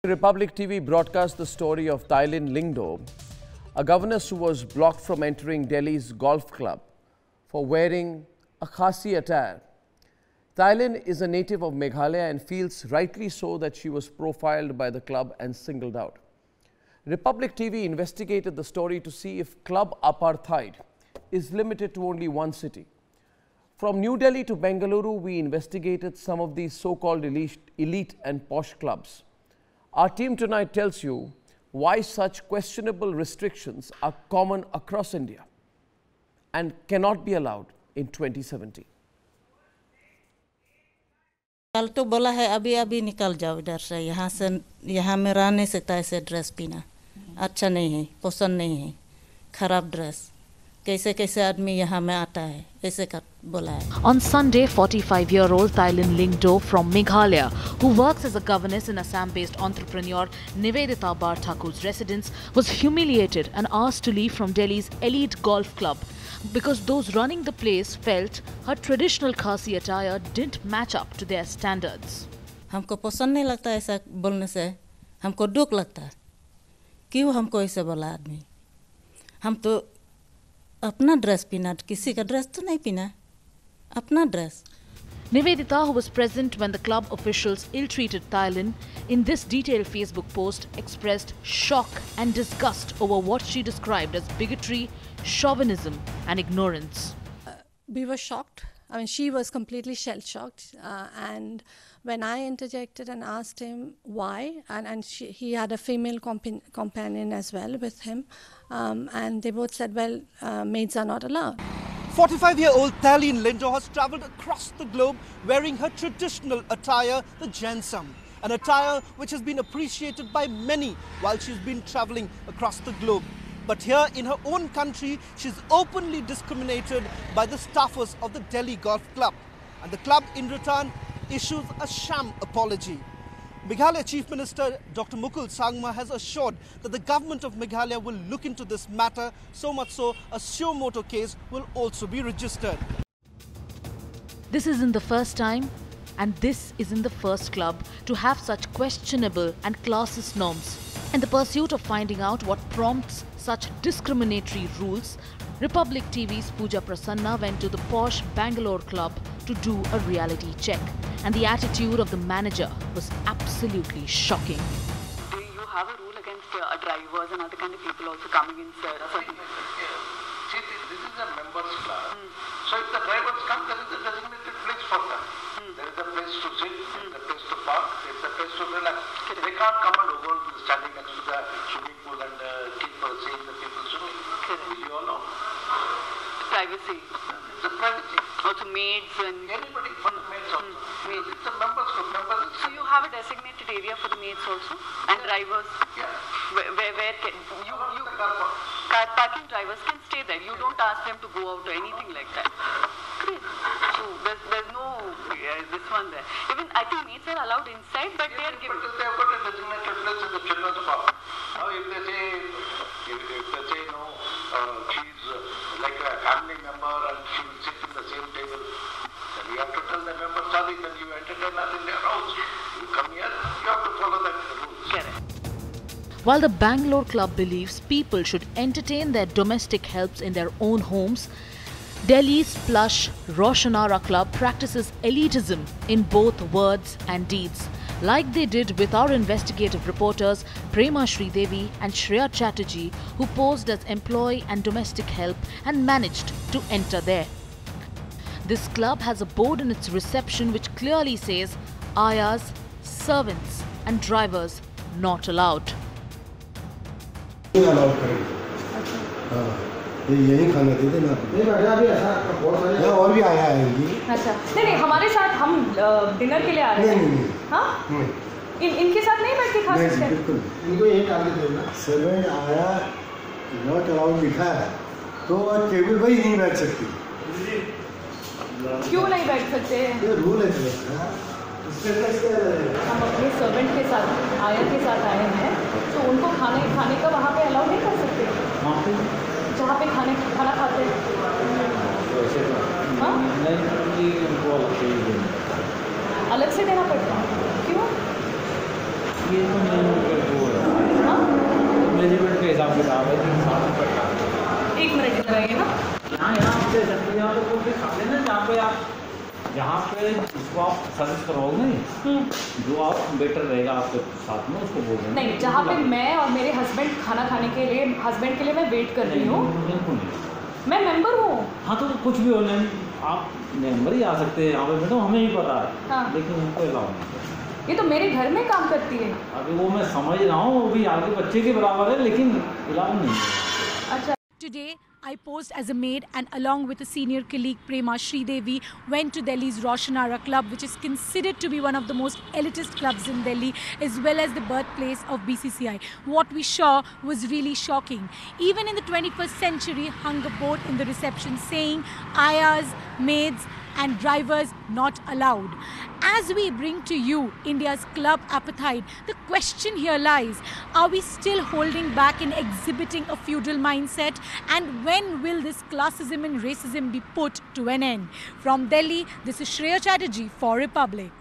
Republic TV broadcast the story of Thailand Lingdo, a governess who was blocked from entering Delhi's golf club for wearing a Khasi attire. Thailand is a native of Meghalaya and feels rightly so that she was profiled by the club and singled out. Republic TV investigated the story to see if club apartheid is limited to only one city. From New Delhi to Bengaluru, we investigated some of these so-called elite and posh clubs. Our team tonight tells you why such questionable restrictions are common across India and cannot be allowed in 2017. कल तो बोला है अभी अभी निकल जाओ इधर से यहाँ में रह नहीं सकता ऐसे ड्रेस पीना अच्छा नहीं है पसंद नहीं है खराब ड्रेस कैसे कैसे आदमी यहाँ में आता है ऐसे कर बोला है. On Sunday, 45-year-old Thailand Lingdo from Meghalaya, who works as a governess in Assam-based entrepreneur Nivedita Bar Thakur's residence, was humiliated and asked to leave from Delhi's elite golf club because those running the place felt her traditional Khasi attire didn't match up to their standards. हमको पसंद नहीं लगता ऐसा बोलने से हमको दुख लगता है क्यों हमको ऐसे बोला आदमी हम तो अपना ड्रेस पीना किसी का ड्रेस तो नहीं पीना अपना dress. Nivedita, who was present when the club officials ill-treated Thailand, in this detailed Facebook post expressed shock and disgust over what she described as bigotry, chauvinism and ignorance. We were shocked. I mean, she was completely shell-shocked. And when I interjected and asked him why, and he had a female companion as well with him, and they both said, well, maids are not allowed. 45-year-old Thailand Lingdo has travelled across the globe wearing her traditional attire, the Jansam, an attire which has been appreciated by many while she's been travelling across the globe. But here in her own country, she's openly discriminated by the staffers of the Delhi Golf Club. And the club in return issues a sham apology. Meghalaya Chief Minister Dr. Mukul Sangma has assured that the government of Meghalaya will look into this matter, so much so a suo motu case will also be registered. This isn't the first time, and this isn't the first club to have such questionable and classist norms. In the pursuit of finding out what prompts such discriminatory rules, Republic TV's Pooja Prasanna went to the posh Bangalore club to do a reality check. And the attitude of the manager was absolutely shocking. Do you have a rule against drivers and other kind of people also coming in, sir? See, this is a members club. So if the drivers come, there is a designated place for them. There is a place to sit, a place to park, there is a place to relax. They can't come and go standing next to the swimming pool and keep seeing the people swimming. You all know. Privacy. The privacy. Also maids and... Anybody for the maids also. It's a members club. So you have a designated area for the maids also? And drivers? Yeah. Where can... Car parking drivers can stay there. You don't ask them to go out or anything like that. Great. So there's no this one there. Even I think maids are allowed inside, but they are given... But they have got a designated place in the children's park. Now if they say no, she's like a family member and she will sit in the same table, then you have to tell the member, sorry, then you entertain her in their house. You come here, you have to follow the rules. Correct. While the Bangalore club believes people should entertain their domestic helps in their own homes, Delhi's plush Roshanara club practices elitism in both words and deeds, like they did with our investigative reporters Prema Sridevi and Shreya Chatterjee, who posed as employee and domestic help and managed to enter there. This club has a board in its reception which clearly says ayahs, servants and drivers not allowed. यही खाना दे देना और भी आया है अच्छा नहीं हमारे साथ हम डिनर के लिए आ रहे हैं हाँ इनके साथ नहीं बैठ के खा सकते बिल्कुल इनको यही डाल के देना सर्वेंट आया नॉट अलाउड लिखा है तो टेबल पर ही नहीं बैठ सकती क्यों नहीं बैठ सकते ये रूल है हम अपने सर्वेंट के साथ आया के साथ आए हैं तो उनको खाने का वहाँ पे अलाउ नहीं कर सकते जहाँ पे खाना खाते हैं अलग से देना पड़ता है क्यों? रहेंगे ना। यहाँ पे कोई खा लेना जहाँ पे जिसको आप सर्विस करवाओगे जो आप बेटर रहेगा आपके साथ में उसको बोल देना। नहीं, जहाँ पे मैं और मेरे हस्बैंड खाना खाने के लिए मैं वेट कर रही हूँ। मैं मेंबर हूँ। हाँ तो कुछ भी हो नहीं, आप मेंबर ही आ सकते हैं यहाँ पे मैडम, हमें ही पता है। हाँ। लेकिन उनको अलाउ नहीं। ये तो मेरे घर में काम करती है। अभी वो मैं समझ रहा हूँ, वो भी आपके बच्चे के बराबर है, लेकिन अलाउ नहीं है। अच्छा। Today, I posed as a maid and along with a senior colleague, Prema Sridevi, went to Delhi's Roshanara Club, which is considered to be one of the most elitist clubs in Delhi, as well as the birthplace of BCCI. What we saw was really shocking. Even in the 21st century, hung a board in the reception saying, ayahs, maids and drivers not allowed. As we bring to you India's club appetite, the question here lies, are we still holding back in exhibiting a feudal mindset? And when will this classism and racism be put to an end? From Delhi, this is Shreya Chatterjee for Republic.